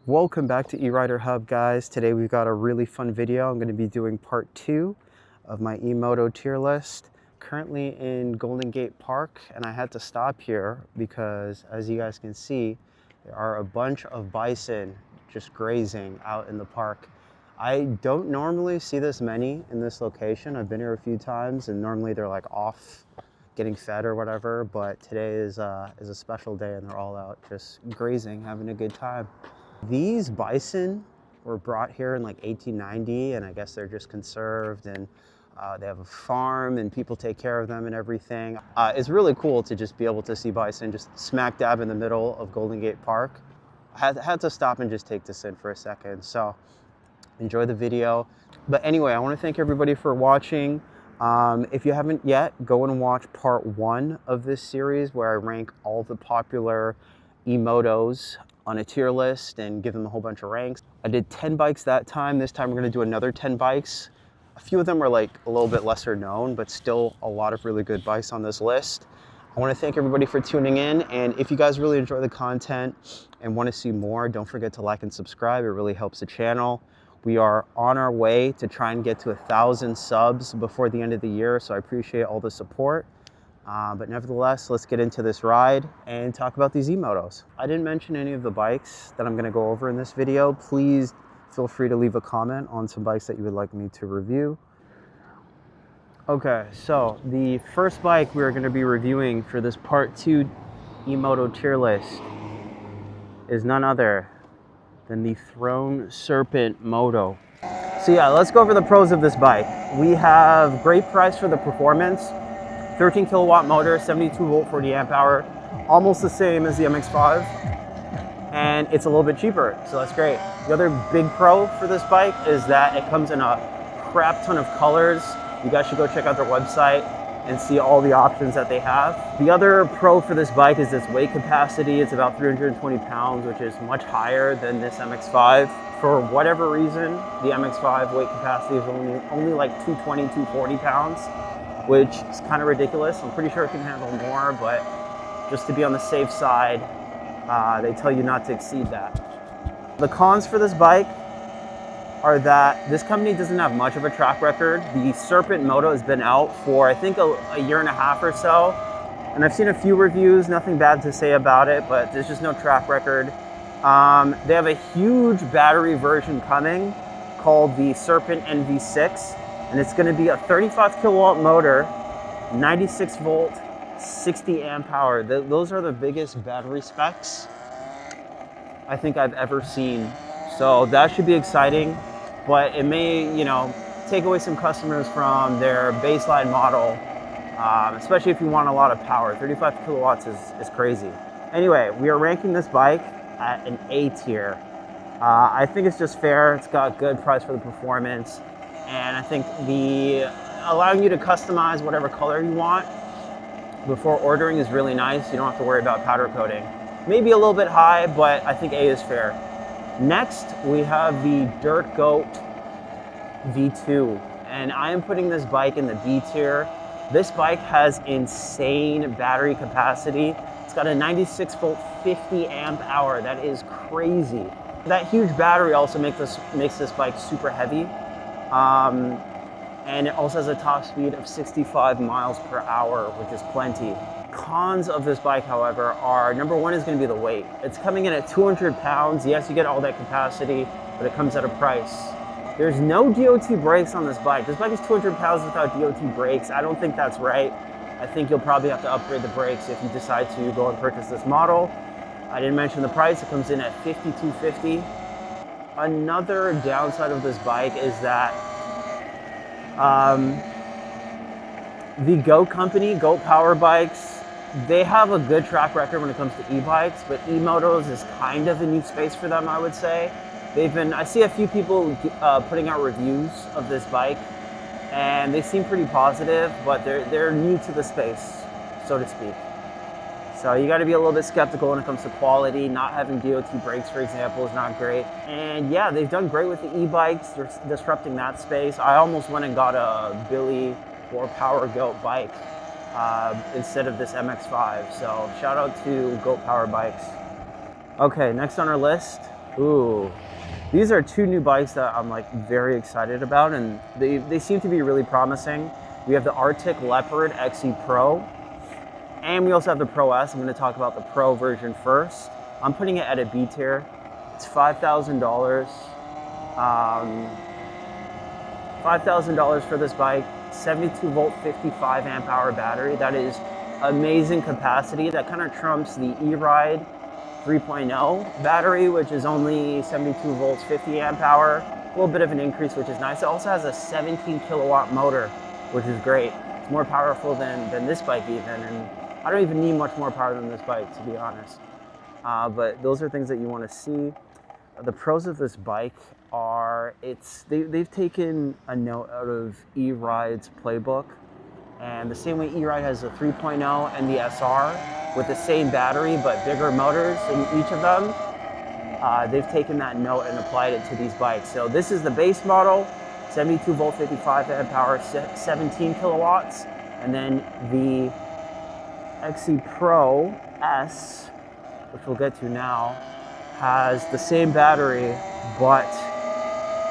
Welcome back to eRider Hub, guys. Today we've got a really fun video. I'm going to be doing part 2 of my EMOTO tier list. Currently in Golden Gate Park, and I had to stop here because, as you guys can see, there are a bunch of bison just grazing out in the park. I don't normally see this many in this location. I've been here a few times, and normally they're like off getting fed or whatever, but today is a special day and they're all out just grazing, having a good time. These bison were brought here in like 1890, and I guess they're just conserved, and they have a farm and people take care of them and everything. It's really cool to just be able to see bison just smack dab in the middle of Golden Gate Park. I had to stop and just take this in for a second, so enjoy the video. But anyway, I want to thank everybody for watching. If you haven't yet, go and watch part 1 of this series where I rank all the popular Emotos on a tier list and give them a whole bunch of ranks. I did 10 bikes that time. This time we're gonna do another 10 bikes. A few of them are like a little bit lesser known, but still a lot of really good bikes on this list. I wanna thank everybody for tuning in, and if you guys really enjoy the content and wanna see more, don't forget to like and subscribe. It really helps the channel. We are on our way to try and get to 1,000 subs before the end of the year, so I appreciate all the support. But nevertheless, let's get into this ride and talk about these Emotos. I didn't mention any of the bikes that I'm going to go over in this video. Please feel free to leave a comment on some bikes that you would like me to review. Okay, so the first bike we're going to be reviewing for this part 2 Emoto tier list is none other than the Throne Serpent Moto. So yeah, let's go over the pros of this bike. We have great price for the performance. 13 kilowatt motor, 72 volt 40 amp hour, almost the same as the MX-5, and it's a little bit cheaper, so that's great. The other big pro for this bike is that it comes in a crap ton of colors. You guys should go check out their website and see all the options that they have. The other pro for this bike is its weight capacity. It's about 320 pounds, which is much higher than this MX-5. For whatever reason, the MX-5 weight capacity is only like 220, 240 pounds. Which is kind of ridiculous. I'm pretty sure it can handle more, but just to be on the safe side, they tell you not to exceed that. The cons for this bike are that this company doesn't have much of a track record. The Serpent Moto has been out for, I think, a year and a half or so, and I've seen a few reviews, nothing bad to say about it, but there's just no track record. They have a huge battery version coming called the Serpent NV6, and it's going to be a 35 kilowatt motor, 96 volt, 60 amp hour. Those are the biggest battery specs I think I've ever seen. So that should be exciting, but it may, take away some customers from their baseline model, especially if you want a lot of power. 35 kilowatts is crazy. Anyway, we are ranking this bike at an A tier. I think it's just fair. It's got good price for the performance. And I think allowing you to customize whatever color you want before ordering is really nice. You don't have to worry about powder coating. Maybe a little bit high, but I think A is fair. Next, we have the Dirt Goat V2, and I am putting this bike in the B tier. This bike has insane battery capacity. It's got a 96 volt 50 amp hour. That is crazy. That huge battery also makes this bike super heavy. And it also has a top speed of 65 miles per hour, which is plenty. Cons of this bike, however, are number 1 is going to be the weight. It's coming in at 200 pounds. Yes, you get all that capacity, but it comes at a price. There's no DOT brakes on this bike. This bike is 200 pounds without DOT brakes. I don't think that's right. I think you'll probably have to upgrade the brakes if you decide to go and purchase this model. I didn't mention the price. It comes in at $5,250. Another downside of this bike is that the Goat company, Goat Power Bikes, they have a good track record when it comes to e-bikes, but Emotos is kind of a new space for them, I would say. I see a few people putting out reviews of this bike, and they seem pretty positive, but they're new to the space, so to speak. So you got to be a little bit skeptical when it comes to quality. Not having DOT brakes, for example, is not great. And yeah, they've done great with the e-bikes. They're disrupting that space. I almost went and got a Billy 4-Power Goat bike instead of this MX-5. So shout out to Goat Power Bikes. Okay, next on our list, Ooh, these are two new bikes that I'm like very excited about, and they seem to be really promising. We have the Arctic Leopard XE Pro, and we also have the Pro S. I'm going to talk about the Pro version first. I'm putting it at a B tier. It's $5,000. $5,000 for this bike, 72 volt, 55 amp hour battery. That is amazing capacity. That kind of trumps the E-Ride 3.0 battery, which is only 72 volts, 50 amp hour. A little bit of an increase, which is nice. It also has a 17 kilowatt motor, which is great. It's more powerful than this bike even, and I don't even need much more power than this bike, to be honest. But those are things that you want to see. The pros of this bike are they've taken a note out of E-Ride's playbook, and the same way E-Ride has the 3.0 and the SR with the same battery but bigger motors in each of them, they've taken that note and applied it to these bikes. So this is the base model, 72 volt, 55 amp hour, 17 kilowatts, and then the XE Pro S, which we'll get to now, has the same battery but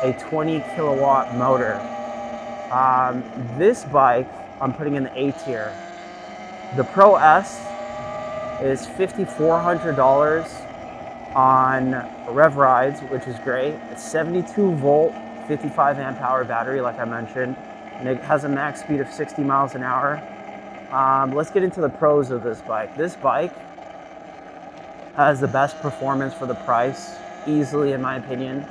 a 20 kilowatt motor. This bike I'm putting in the A tier. The Pro S is $5,400 on Rev Rides, which is great. It's 72 volt, 55 amp hour battery, like I mentioned, and it has a max speed of 60 miles an hour. Let's get into the pros of this bike. This bike has the best performance for the price, easily in my opinion.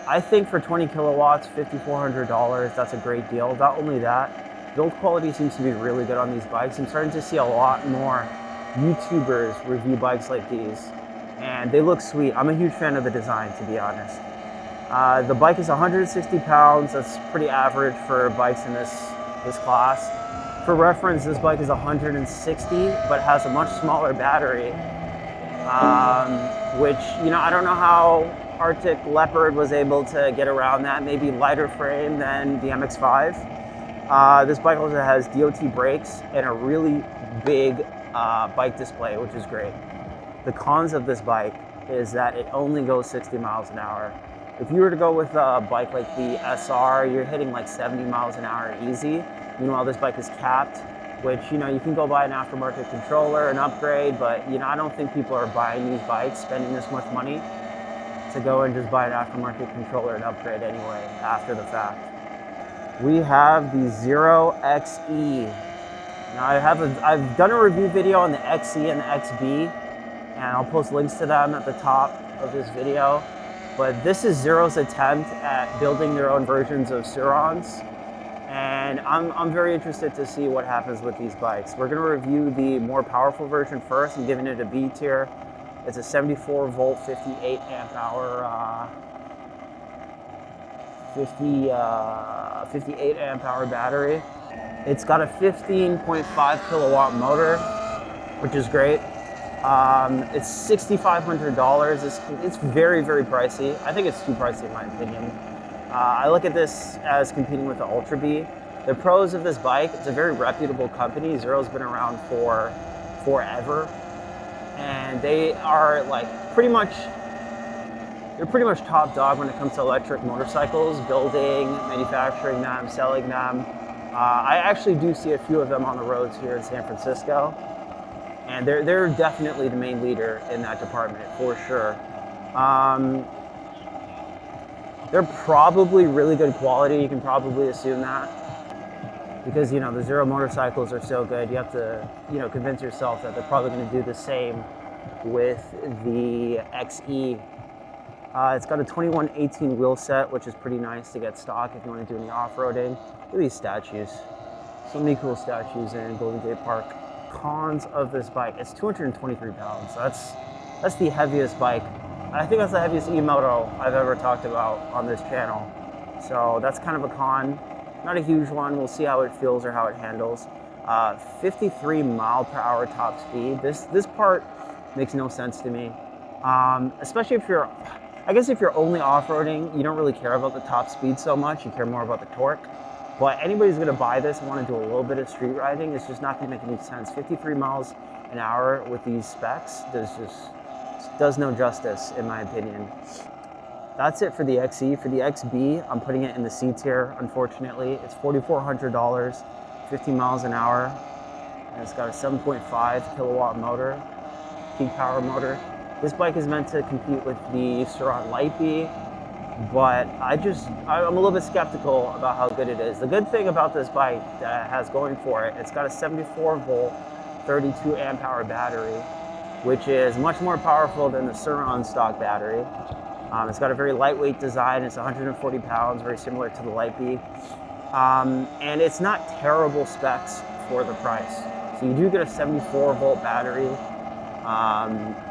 I think for 20 kilowatts, $5,400, that's a great deal. Not only that, build quality seems to be really good on these bikes. I'm starting to see a lot more YouTubers review bikes like these, and they look sweet. I'm a huge fan of the design, to be honest. The bike is 160 pounds. That's pretty average for bikes in this class. For reference, this bike is 160, but has a much smaller battery. Which, I don't know how Arctic Leopard was able to get around that. Maybe lighter frame than the MX-5. This bike also has DOT brakes and a really big bike display, which is great. The cons of this bike is that it only goes 60 miles an hour. If you were to go with a bike like the SR, you're hitting like 70 miles an hour easy. Meanwhile, this bike is capped, which, you can go buy an aftermarket controller and upgrade, but, I don't think people are buying these bikes, spending this much money to go and just buy an aftermarket controller and upgrade anyway, after the fact. We have the Zero XE. Now, I've done a review video on the XE and the XB, and I'll post links to them at the top of this video. But this is Zero's attempt at building their own versions of Surons. And I'm very interested to see what happens with these bikes. We're going to review the more powerful version first. I'm giving it a B tier. It's a 74 volt, 58 amp hour, 58 amp hour battery. It's got a 15.5 kilowatt motor, which is great. It's $6,500. It's very, very pricey. I think it's too pricey in my opinion. I look at this as competing with the Ultra B. The pros of this bike, it's a very reputable company. Zero's been around for forever. And they are pretty much top dog when it comes to electric motorcycles, building, manufacturing them, selling them. I actually do see a few of them on the roads here in San Francisco. And they're definitely the main leader in that department, for sure. They're probably really good quality. You can probably assume that because, the Zero motorcycles are so good. You have to, convince yourself that they're probably going to do the same with the XE. It's got a 2118 wheel set, which is pretty nice to get stock if you want to do any off-roading. Look at these statues. So many cool statues in Golden Gate Park. Cons of this bike, it's 223 pounds. That's the heaviest bike. I think that's the heaviest EMOTO I've ever talked about on this channel. So that's kind of a con. Not a huge one. We'll see how it feels or how it handles. 53 mile per hour top speed. This part makes no sense to me. Especially if you're only off-roading, you don't really care about the top speed so much. You care more about the torque. But anybody who's gonna buy this and wanna do a little bit of street riding, it's just not gonna make any sense. 53 miles an hour with these specs, does no justice, in my opinion. That's it for the XE. For the XB, I'm putting it in the C tier, unfortunately. It's $4,400, 50 miles an hour, and it's got a 7.5 kilowatt motor, peak power motor. This bike is meant to compete with the Sur-Ron Lightbee, but I'm a little bit skeptical about how good it is. The good thing about this bike that it has going for it, it's got a 74 volt, 32 amp hour battery, which is much more powerful than the Sur-Ron stock battery. It's got a very lightweight design. It's 140 pounds, very similar to the Lightbee. And it's not terrible specs for the price. So you do get a 74 volt battery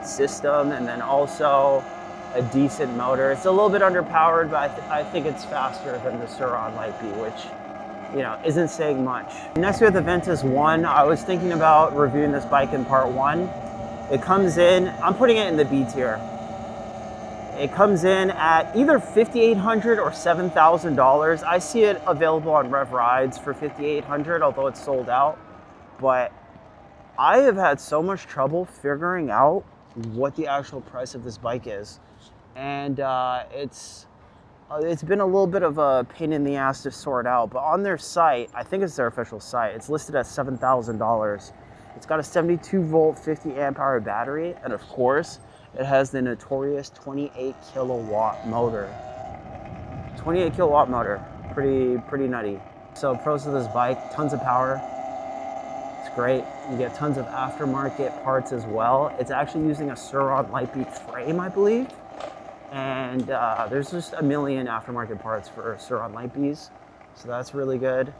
system, and then also a decent motor. It's a little bit underpowered, but I think it's faster than the Sur-Ron Lightbee, which, you know, isn't saying much. Next we have the Ventus 1. I was thinking about reviewing this bike in part 1. It comes in, I'm putting it in the B tier. It comes in at either $5,800 or $7,000. I see it available on Rev Rides for $5,800, although it's sold out. But I have had so much trouble figuring out what the actual price of this bike is. And it's been a little bit of a pain in the ass to sort out. But on their site, I think it's their official site, it's listed at $7,000. It's got a 72 volt, 50 amp hour battery. And of course, it has the notorious 28 kilowatt motor. 28 kilowatt motor, pretty nutty. So pros of this bike, tons of power. It's great. You get tons of aftermarket parts as well. It's actually using a Sur-Ron Lightbee frame, I believe. And there's just a million aftermarket parts for Sur-Ron Lightbees. So that's really good.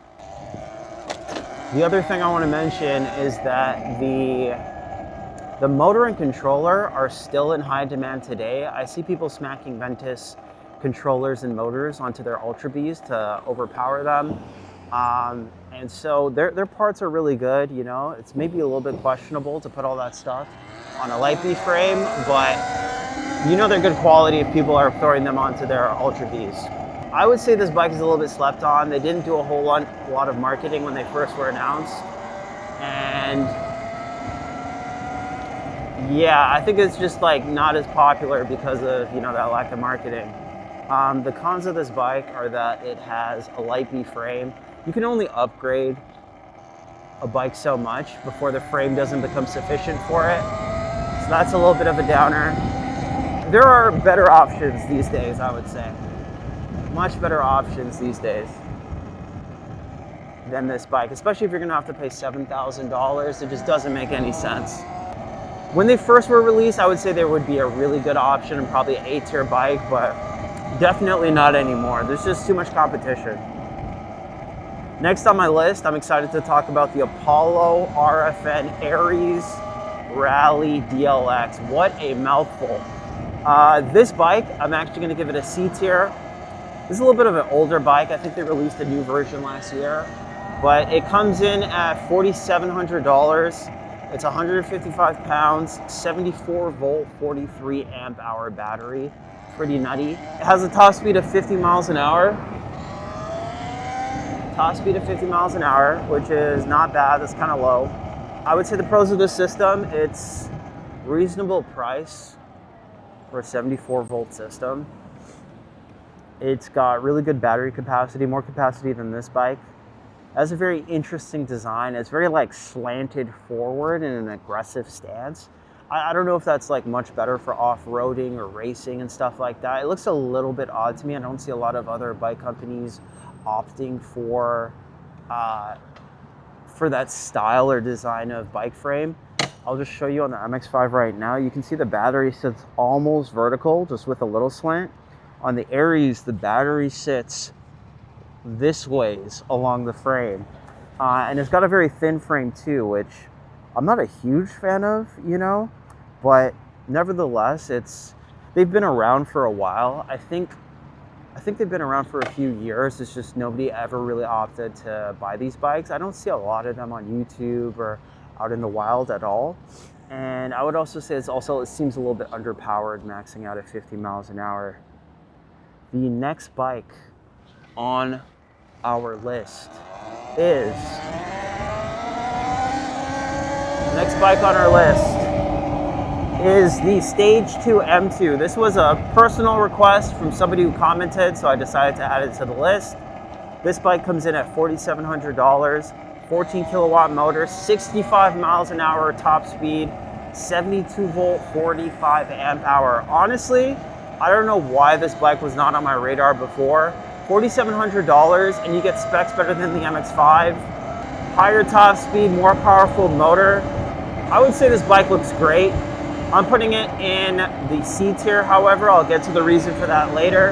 The other thing I want to mention is that the motor and controller are still in high demand today. I see people smacking Ventus controllers and motors onto their Ultra Bs to overpower them. And so their parts are really good, you know. It's maybe a little bit questionable to put all that stuff on a Lightbee frame, but you know they're good quality if people are throwing them onto their Ultra Bs. I would say this bike is a little bit slept on. They didn't do a whole lot of marketing when they first were announced. And yeah, I think it's just like not as popular because of, you know, that lack of marketing. The cons of this bike are that it has a Lightbee frame. You can only upgrade a bike so much before the frame doesn't become sufficient for it. So that's a little bit of a downer. There are better options these days, I would say. Much better options these days than this bike, especially if you're gonna have to pay $7,000. It just doesn't make any sense. When they first were released, I would say there would be a really good option and probably an A-tier bike, but definitely not anymore. There's just too much competition. Next on my list, I'm excited to talk about the Apollo RFN Aries Rally DLX. What a mouthful. This bike, I'm actually gonna give it a C tier. This is a little bit of an older bike. I think they released a new version last year, but it comes in at $4,700. It's 155 pounds, 74 volt, 43 amp hour battery. Pretty nutty. It has a top speed of 50 miles an hour. Top speed of 50 miles an hour, which is not bad. That's kind of low. I would say the pros of this system, it's reasonable price for a 74 volt system. It's got really good battery capacity, more capacity than this bike. It has a very interesting design. It's very like slanted forward in an aggressive stance. I don't know if that's like much better for off-roading or racing and stuff like that. It looks a little bit odd to me. I don't see a lot of other bike companies opting for that style or design of bike frame. I'll just show you on the MX-5 right now. You can see the battery sits almost vertical, just with a little slant. On the Aries, the battery sits this ways along the frame. And it's got a very thin frame too, which I'm not a huge fan of, you know, but nevertheless, they've been around for a while. I think they've been around for a few years. It's just nobody ever really opted to buy these bikes. I don't see a lot of them on YouTube or out in the wild at all. And I would also say it seems a little bit underpowered, maxing out at 50 miles an hour. The next bike on our list is, is the Stage 2 M2. This was a personal request from somebody who commented, so I decided to add it to the list. This bike comes in at $4,700, 14 kilowatt motor, 65 miles an hour top speed, 72 volt, 45 amp hour. Honestly, I don't know why this bike was not on my radar before. $4,700 and you get specs better than the MX-5. Higher top speed, more powerful motor. I would say this bike looks great. I'm putting it in the C tier, however. I'll get to the reason for that later.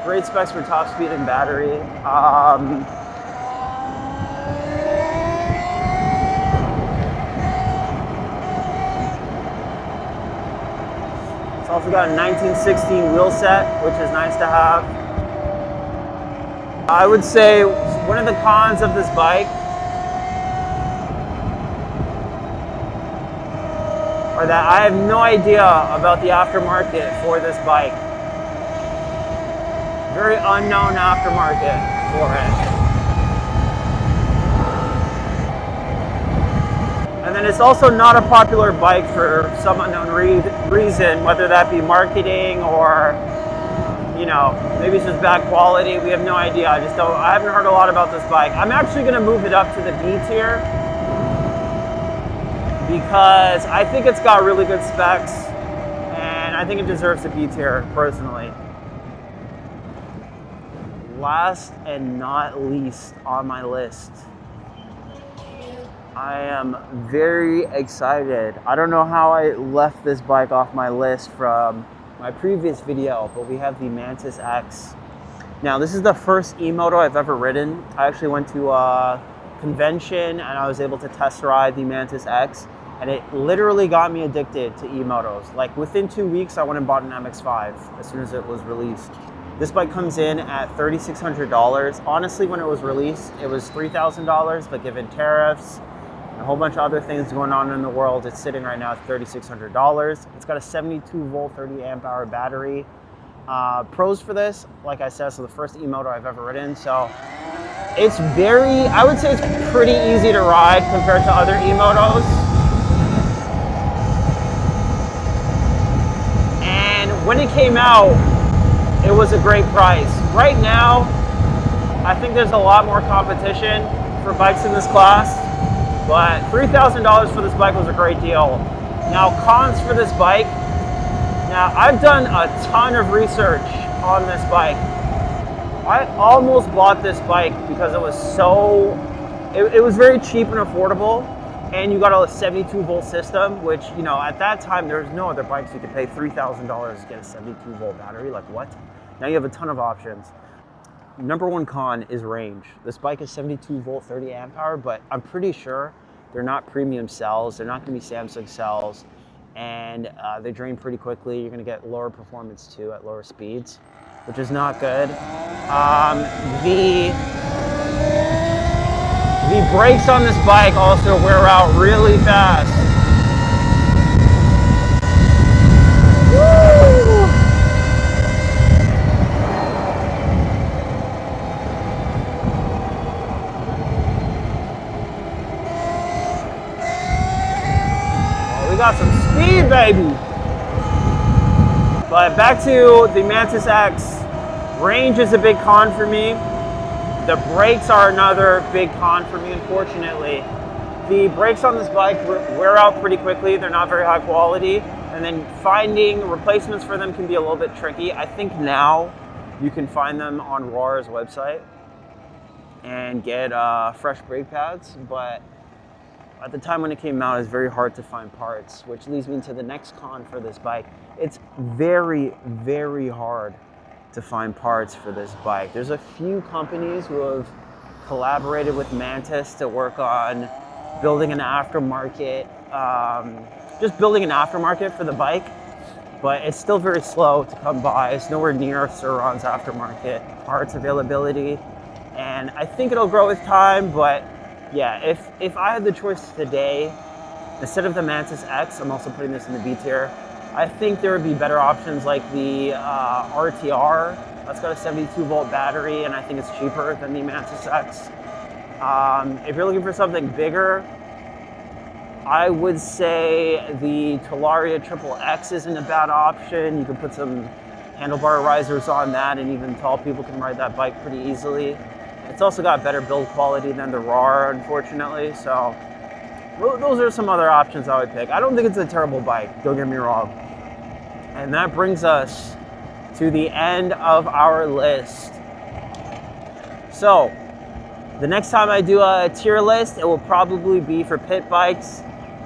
Great specs for top speed and battery. It's also got a 1916 wheel set, which is nice to have. I would say one of the cons of this bike are that I have no idea about the aftermarket for this bike. Very unknown aftermarket for it. And then it's also not a popular bike for some unknown reason, whether that be marketing or, you know, maybe it's just bad quality. We have no idea. I haven't heard a lot about this bike. I'm actually going to move it up to the B tier because I think it's got really good specs and I think it deserves a B tier personally. Last and not least on my list, I am very excited. I don't know how I left this bike off my list from my previous video, but we have the Mantis X. Now, this is the first EMOTO I've ever ridden. I actually went to a convention and I was able to test ride the Mantis X, and it literally got me addicted to EMOTOs. Like within 2 weeks, I went and bought an MX-5 as soon as it was released. This bike comes in at $3,600. Honestly, when it was released, it was $3,000, but given tariffs and a whole bunch of other things going on in the world, it's sitting right now at $3,600. It's got a 72 volt, 30 amp hour battery. Pros for this, like I said, so the first EMOTO I've ever ridden. So it's I would say it's pretty easy to ride compared to other EMOTOs. And when it came out, it was a great price. Right now, I think there's a lot more competition for bikes in this class, but $3,000 for this bike was a great deal. Now, cons for this bike. Now, I've done a ton of research on this bike. I almost bought this bike because it was it was very cheap and affordable, and you got a 72 volt system, which, you know, at that time, there's no other bikes you could pay $3,000 to get a 72 volt battery. Like, what? Now you have a ton of options. Number one con is range. This bike is 72 volt, 30 amp hour, but I'm pretty sure they're not premium cells. They're not going to be Samsung cells, and they drain pretty quickly. You're going to get lower performance too at lower speeds, which is not good. The brakes on this bike also wear out really fast. We got some speed, baby. But back to the Mantis X. Range is a big con for me. The brakes are another big con for me, unfortunately. The brakes on this bike wear out pretty quickly. They're not very high quality. And then finding replacements for them can be a little bit tricky. I think now you can find them on Roar's website and get fresh brake pads, but at the time when it came out, it was very hard to find parts, which leads me to the next con for this bike. It's very, very hard to find parts for this bike. There's a few companies who have collaborated with Mantis to work on building an aftermarket, just building an aftermarket for the bike, but it's still very slow to come by. It's nowhere near Sur-Ron's aftermarket parts availability, and I think it'll grow with time, but yeah, if I had the choice today, instead of the Mantis X, I'm also putting this in the B tier, I think there would be better options like the RTR That's got a 72 volt battery, and I think it's cheaper than the Emotos X. If you're looking for something bigger, I would say the Talaria Triple X isn't a bad option. You can put some handlebar risers on that, and even tall people can ride that bike pretty easily. It's also got better build quality than the RAR, unfortunately, so those are some other options I would pick. I don't think it's a terrible bike, don't get me wrong. And that brings us to the end of our list. So, the next time I do a tier list, it will probably be for pit bikes.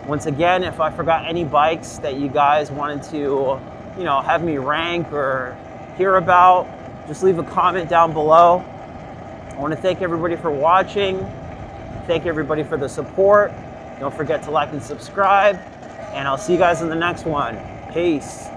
Once again, if I forgot any bikes that you guys wanted to, have me rank or hear about, just leave a comment down below. I want to thank everybody for watching. Thank everybody for the support. Don't forget to like and subscribe, and I'll see you guys in the next one. Peace.